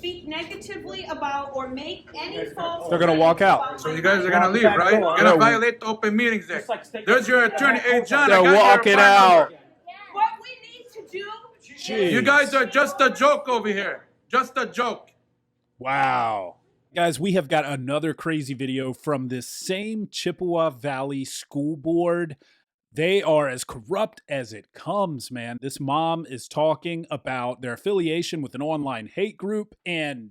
speak negatively about or make any false. They're gonna walk out. So you guys are gonna leave, right? You're gonna violate the Open Meetings Act. There's your attorney. Hey, John, They're walking out. What we need to do. Jeez. You guys are just a joke over here. Just a joke. Wow. Guys, we have got another crazy video from this same Chippewa Valley School Board. They are as corrupt as it comes, man. This mom is talking about their affiliation with an online hate group, and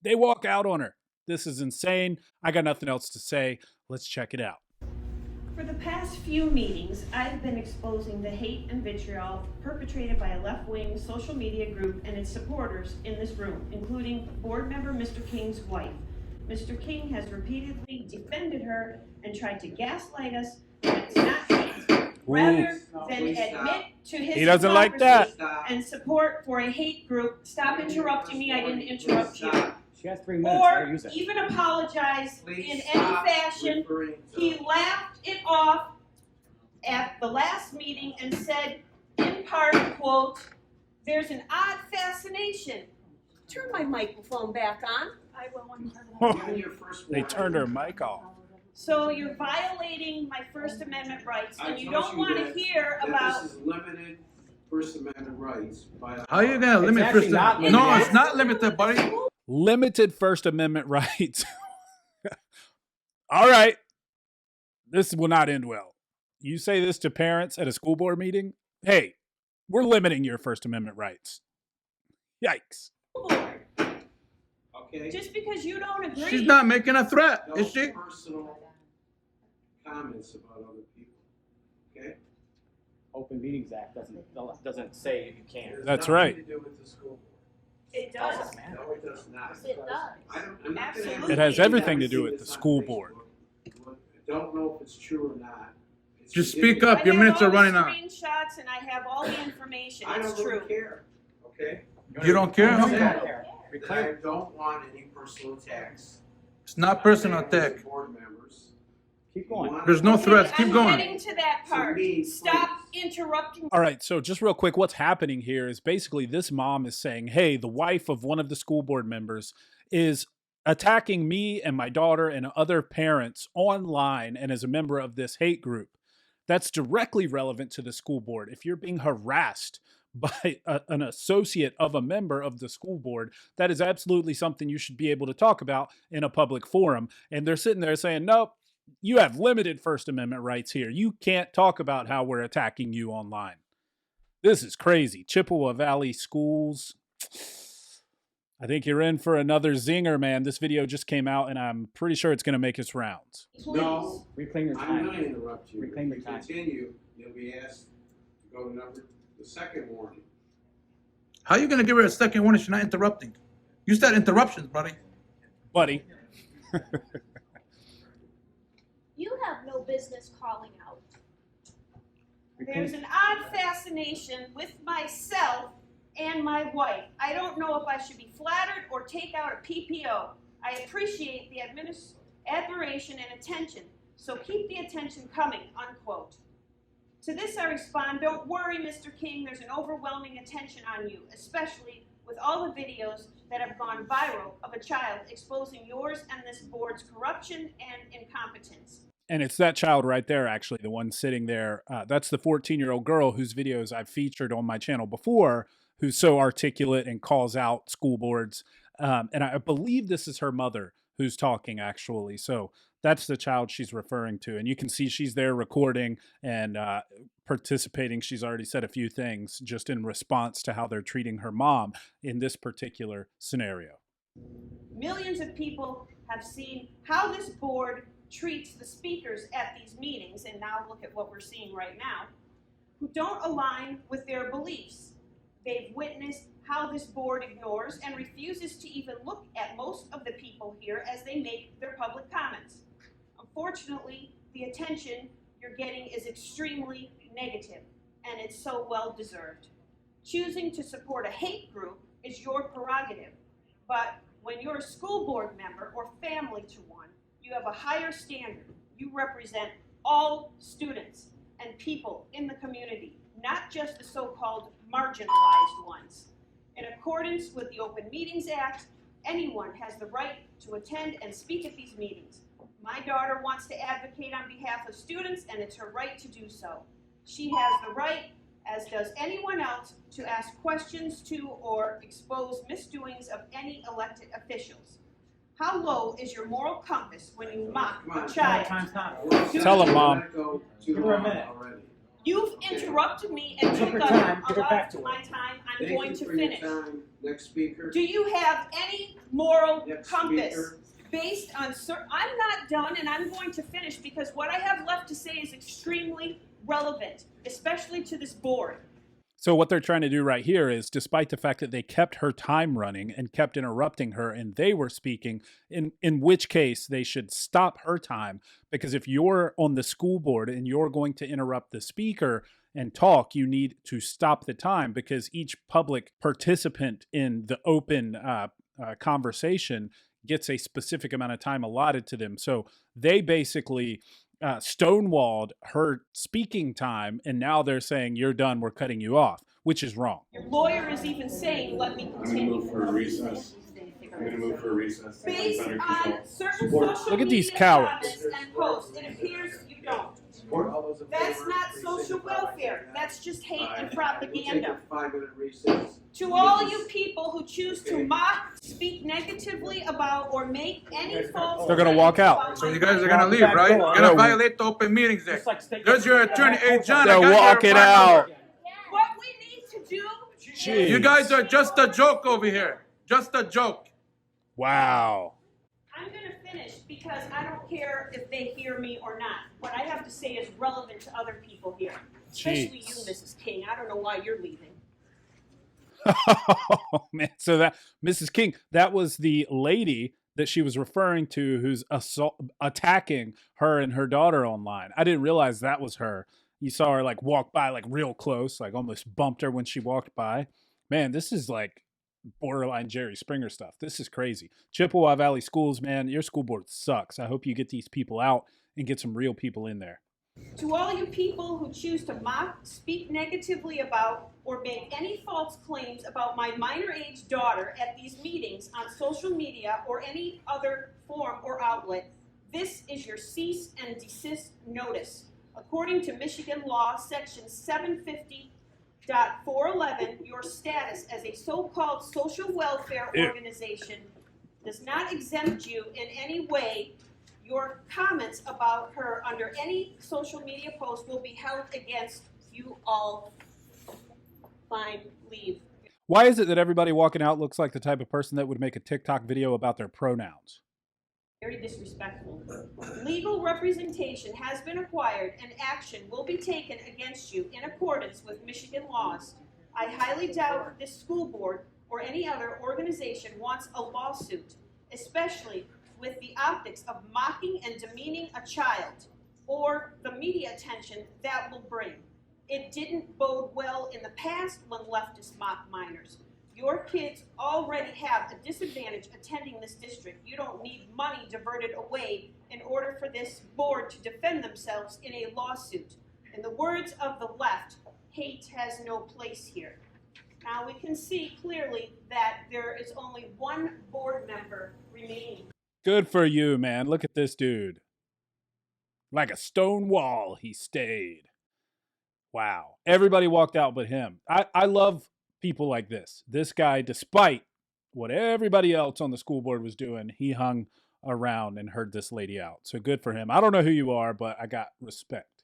they walk out on her. This is insane. I got nothing else to say. Let's check it out. For the past few meetings, I've been exposing the hate and vitriol perpetrated by a left-wing social media group and its supporters in this room, including board member Mr. King's wife. Mr. King has repeatedly defended her and tried to gaslight us, but it's not hate. Rather than admit to his He doesn't like that. And support for a hate group. Stop interrupting me. I didn't interrupt you. She has 3 minutes. Or even apologize in any fashion. He laughed it off at the last meeting and said, in part, quote, "There's an odd fascination." Turn my microphone back on. I will. They turned her mic off. So you're violating my First Amendment rights, and you don't want to hear about. This is limited First Amendment rights. How are you gonna limit First Amendment? No, it's not limited, buddy. Limited First Amendment rights. All right. This will not end well. You say this to parents at a school board meeting? Hey, we're limiting your First Amendment rights. Yikes. Okay. Just because you don't agree. She's not making a threat, No is she? personal comments about other people. Okay. Open Meetings Act doesn't say you can't. That's right. It has nothing to do with the school board. It does. No, it does not. It does. I'm not gonna have It has everything to do with the that's on school Facebook. board. I don't know if it's true or not. It's Just speak ridiculous. up. Your minutes are running out. I have all the screenshots and I have all the information. I It's don't true. really care. Okay. You don't care? I'm Okay. saying that I don't want any personal attacks. It's not personal attack. Board members. Keep going. There's no threats. Keep I'm going. getting to that part. To me, Stop please. interrupting. All right, so just real quick, what's happening here is basically this mom is saying, hey, the wife of one of the school board members is attacking me and my daughter and other parents online and as a member of this hate group. That's directly relevant to the school board. If you're being harassed by an associate of a member of the school board, that is absolutely something you should be able to talk about in a public forum. And they're sitting there saying, nope, you have limited First Amendment rights here. You can't talk about how we're attacking you online. This is crazy. Chippewa Valley Schools. I think you're in for another zinger, man. This video just came out, and I'm pretty sure it's going to make its rounds. No, Reclaim your I'm time. going to interrupt you. Reclaim your If you time. continue, you'll be asked to go to the second warning. How are you gonna give her a second warning? She's not interrupting. You said interruptions, buddy. Buddy. You have no business calling out. There's an odd fascination with myself and my wife. I don't know if I should be flattered or take out a PPO. I appreciate the admiration and attention, so keep the attention coming, unquote. To this I respond, don't worry, Mr. King, there's an overwhelming attention on you, especially with all the videos that have gone viral of a child exposing yours and this board's corruption and incompetence. And it's that child right there, actually, the one sitting there. That's the 14-year-old girl whose videos I've featured on my channel before, who's so articulate and calls out school boards. And I believe this is her mother who's talking, actually. So that's the child she's referring to. And you can see she's there recording and participating. She's already said a few things just in response to how they're treating her mom in this particular scenario. Millions of people have seen how this board treats the speakers at these meetings, and now look at what we're seeing right now, who don't align with their beliefs. They've witnessed how this board ignores and refuses to even look at most of the people here as they make their public comments. Unfortunately, the attention you're getting is extremely negative, and it's so well deserved. Choosing to support a hate group is your prerogative, but when you're a school board member or family to one, you have a higher standard. You represent all students and people in the community, not just the so-called marginalized ones. In accordance with the Open Meetings Act, anyone has the right to attend and speak at these meetings. My daughter wants to advocate on behalf of students, and it's her right to do so. She has the right, as does anyone else, to ask questions to or expose misdoings of any elected officials. How low is your moral compass when you mock a child? Tell him, Mom. Give her a minute. You've interrupted me and Took took her up time. a Give her lot back of to her. my time. I'm Thank going you to for your finish. time. Next speaker. Do you have any moral Next compass speaker. based on I'm not done, and I'm going to finish because what I have left to say is extremely relevant, especially to this board. So what they're trying to do right here is, despite the fact that they kept her time running and kept interrupting her and they were speaking, in which case they should stop her time, because if you're on the school board and you're going to interrupt the speaker and talk, you need to stop the time, because each public participant in the open conversation gets a specific amount of time allotted to them. So they basically stonewalled her speaking time, and now they're saying, you're done, we're cutting you off, which is wrong. Your lawyer is even saying, let me continue. I'm gonna move for a recess. Based Under on control. certain social Look at these media cowards. comments and posts, it appears you don't. All those in That's favor, not please social signify by welfare. saying aye. That's just hate and We'll take propaganda. a 5-minute recess. To all you people who choose to mock, speak negatively about, or make any false They're gonna walk claims out. about So my you guys are minor- gonna leave, right? You're Yeah. gonna violate the Open Meetings Act. Just like state- There's your attorney. Hey, John, They're I got walking your phone out. number. What we need to do Jeez. You guys are just a joke over here. Just a joke. Wow. I'm gonna finish because I don't care if they hear me or not. What I have to say is relevant to other people here, especially you, Jeez. Mrs. King. I don't know why you're leaving. Oh man, so that Mrs. King, that was the lady that she was referring to who's attacking her and her daughter online. I didn't realize that was her. You saw her like walk by like real close, like almost bumped her when she walked by. Man, this is like borderline Jerry Springer stuff. This is crazy. Chippewa Valley Schools, man, your school board sucks. I hope you get these people out and get some real people in there. To all you people who choose to mock, speak negatively about, or make any false claims about my minor-age daughter at these meetings on social media or any other form or outlet, this is your cease and desist notice. According to Michigan law, section 750.411, your status as a so-called social welfare Ew. organization does not exempt you in any way. Your comments about her under any social media post will be held against you all. Fine, leave. Why is it that everybody walking out looks like the type of person that would make a TikTok video about their pronouns? Very disrespectful. Legal representation has been acquired and action will be taken against you in accordance with Michigan laws. I highly doubt this school board or any other organization wants a lawsuit, especially with the optics of mocking and demeaning a child or the media attention that will bring. It didn't bode well in the past when leftists mock minors. Your kids already have a disadvantage attending this district. You don't need money diverted away in order for this board to defend themselves in a lawsuit. In the words of the left, hate has no place here. Now we can see clearly that there is only one board member remaining. Good for you, man. Look at this dude. Like a stone wall, he stayed. Wow. Everybody walked out but him. I love people like this. This guy, despite what everybody else on the school board was doing, he hung around and heard this lady out. So good for him. I don't know who you are, but I got respect.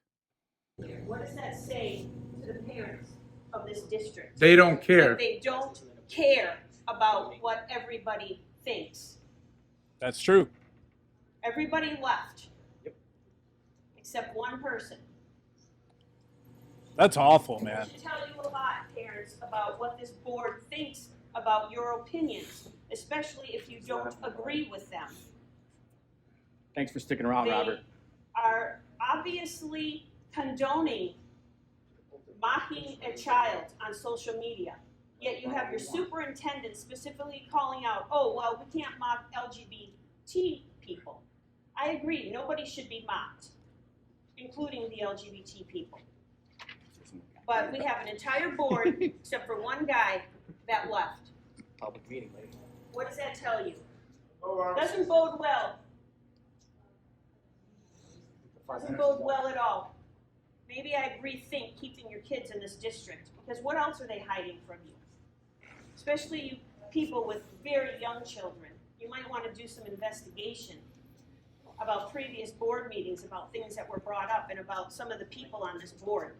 What does that say to the parents of this district? They don't care. That they don't care about what everybody thinks. That's true. Everybody left. Except one person. That's awful, man. It should tell you a lot, parents, about what this board thinks about your opinions, especially if you don't agree with them. Thanks for sticking around, They Robert. are obviously condoning mocking a child on social media. Yet you have your superintendent specifically calling out, oh, well, we can't mock LGBT people. I agree, nobody should be mocked, including the LGBT people. But we have an entire board, except for one guy, that left. Public meeting, lady. What does that tell you? Oh, Doesn't bode well. Doesn't bode well at all. Maybe I'd rethink keeping your kids in this district, because what else are they hiding from you? Especially you people with very young children. You might want to do some investigation about previous board meetings, about things that were brought up, and about some of the people on this board.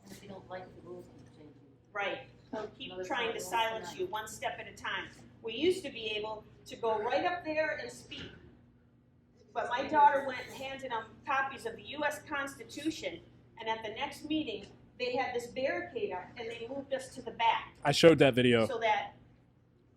And if you don't like the rules, you can change them. Right. They'll keep trying to silence you one step at a time. We used to be able to go right up there and speak. But my daughter went and handed them copies of the U.S. Constitution, and at the next meeting, they had this barricade up, and they moved us to the back I showed that video. so that,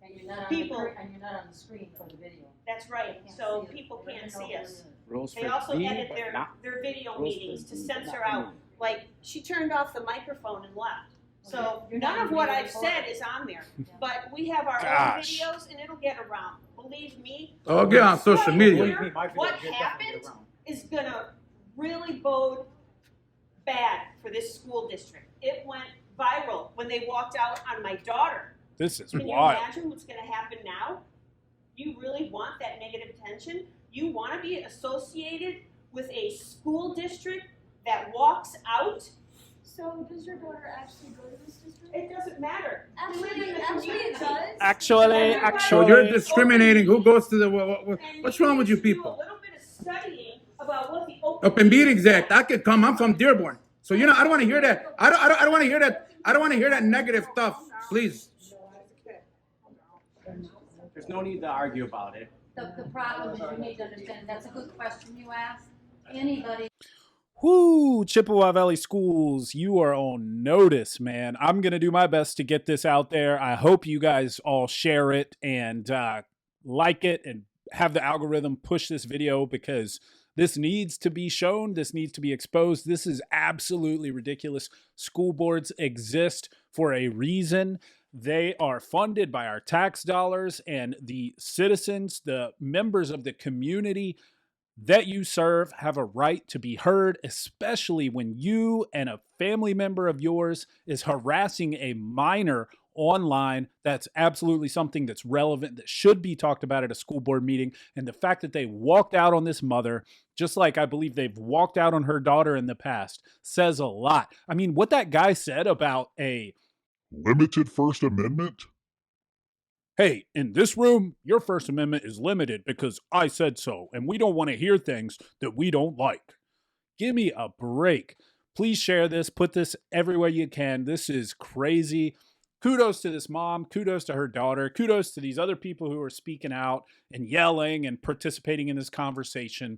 And you're not People- on you're not on the screen for the video. that's right, Can't so see it. people Let can't them know see what us. it is. Rules They for also me, edit but their, not their video rules for meetings to me, censor not for out, me. like, she turned off the microphone and left. So Okay. You're not none of gonna what be I've recorded. said is on there, Yeah. but we have our own Gosh. videos and it'll get around. Believe me, Oh, get on social Right media. Believe me, my video What should definitely happened? get around. is gonna really bode bad for this school district. It went viral when they walked out on my daughter. This is Can you wild. imagine what's gonna happen now? You really want that negative attention? You wanna be associated with a school district that walks out? So does your daughter actually go to this district? It doesn't matter. We live in the Actually it community. does. Everybody- So you're discriminating. Who goes to the, And what's wrong with you need to do people? a little bit of studying about what the Open Meetings Act. I could come. I'm from Dearborn. So, I don't want to hear that. I don't want to hear that. I don't want to hear that negative stuff. Please. There's no need to argue about it. The problem is you need to understand, that's a good question you asked. Anybody Whoo, Chippewa Valley Schools, you are on notice, man. I'm going to do my best to get this out there. I hope you guys all share it and like it and have the algorithm push this video, because this needs to be shown. This needs to be exposed. This is absolutely ridiculous. School boards exist for a reason. They are funded by our tax dollars, and the citizens, the members of the community that you serve, have a right to be heard, especially when you and a family member of yours is harassing a minor online. That's absolutely something that's relevant, that should be talked about at a school board meeting. And the fact that they walked out on this mother, just like I believe they've walked out on her daughter in the past, says a lot. I mean, what that guy said about a Limited First Amendment? hey, in this room, your First Amendment is limited because I said so, and we don't want to hear things that we don't like. Give me a break. Please share this. Put this everywhere you can. This is crazy. Kudos to this mom. Kudos to her daughter. Kudos to these other people who are speaking out and yelling and participating in this conversation.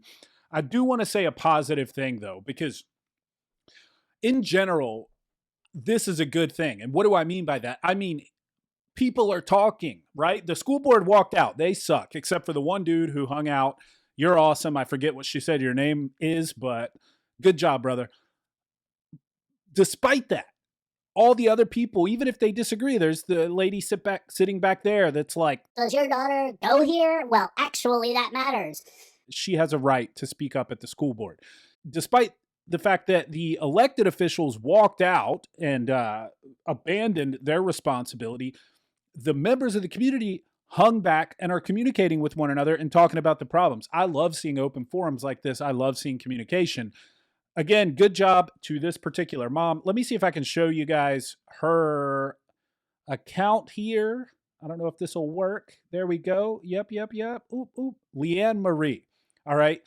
I do want to say a positive thing, though, because in general, this is a good thing. And what do I mean by that? I mean, people are talking, right? The school board walked out. They suck, except for the one dude who hung out. You're awesome. I forget what she said your name is, but good job, brother. Despite that, all the other people, even if they disagree, there's the lady sitting back there that's like, Does your daughter go here? Well, actually, that matters. she has a right to speak up at the school board. Despite the fact that the elected officials walked out and abandoned their responsibility, the members of the community hung back and are communicating with one another and talking about the problems. I love seeing open forums like this. I love seeing communication. Again, good job to this particular mom. Let me see if I can show you guys her account here. I don't know if this will work. There we go. Yep. Oop. Leanne Marie. All right.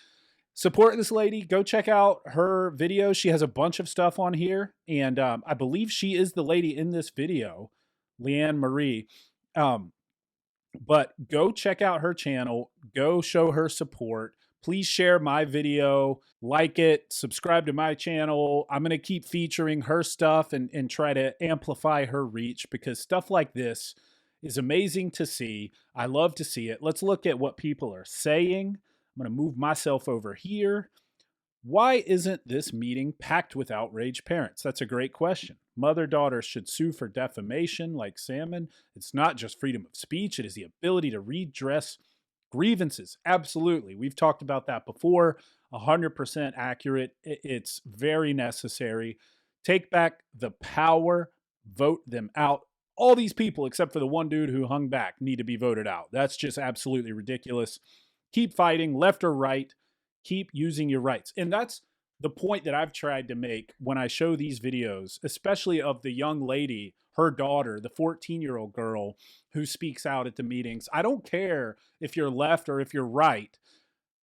Support this lady. Go check out her video. She has a bunch of stuff on here. And I believe she is the lady in this video, Leanne Marie. But go check out her channel. Go show her support. Please share my video, like it, subscribe to my channel. I'm going to keep featuring her stuff and try to amplify her reach, because stuff like this is amazing to see. I love to see it. Let's look at what people are saying. I'm going to move myself over here. Why isn't this meeting packed with outraged parents? That's a great question. Mother-daughter should sue for defamation like Salmon. It's not just freedom of speech. It is the ability to redress grievances. Absolutely. We've talked about that before. 100% accurate. It's very necessary. Take back the power. Vote them out. all these people, except for the one dude who hung back, need to be voted out. That's just absolutely ridiculous. Keep fighting, left or right. Keep using your rights. And that's the point that I've tried to make when I show these videos, especially of the young lady, her daughter, the 14-year-old girl who speaks out at the meetings. I don't care if you're left or if you're right.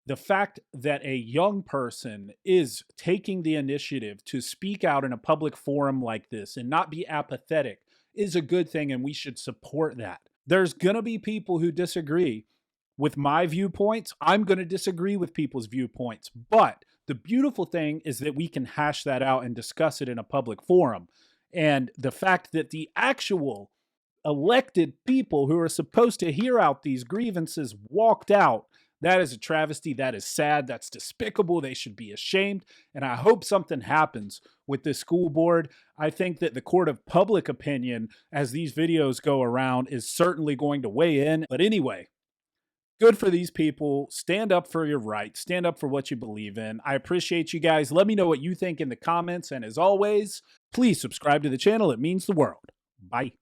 The fact that a young person is taking the initiative to speak out in a public forum like this and not be apathetic is a good thing, and we should support that. There's going to be people who disagree with my viewpoints. I'm going to disagree with people's viewpoints, but the beautiful thing is that we can hash that out and discuss it in a public forum. And the fact that the actual elected people who are supposed to hear out these grievances walked out, that is a travesty. That is sad. That's despicable. They should be ashamed. And I hope something happens with this school board. I think that the court of public opinion, as these videos go around, is certainly going to weigh in. But anyway, good for these people. Stand up for your rights. Stand up for what you believe in. I appreciate you guys. Let me know what you think in the comments. And as always, please subscribe to the channel. It means the world. Bye.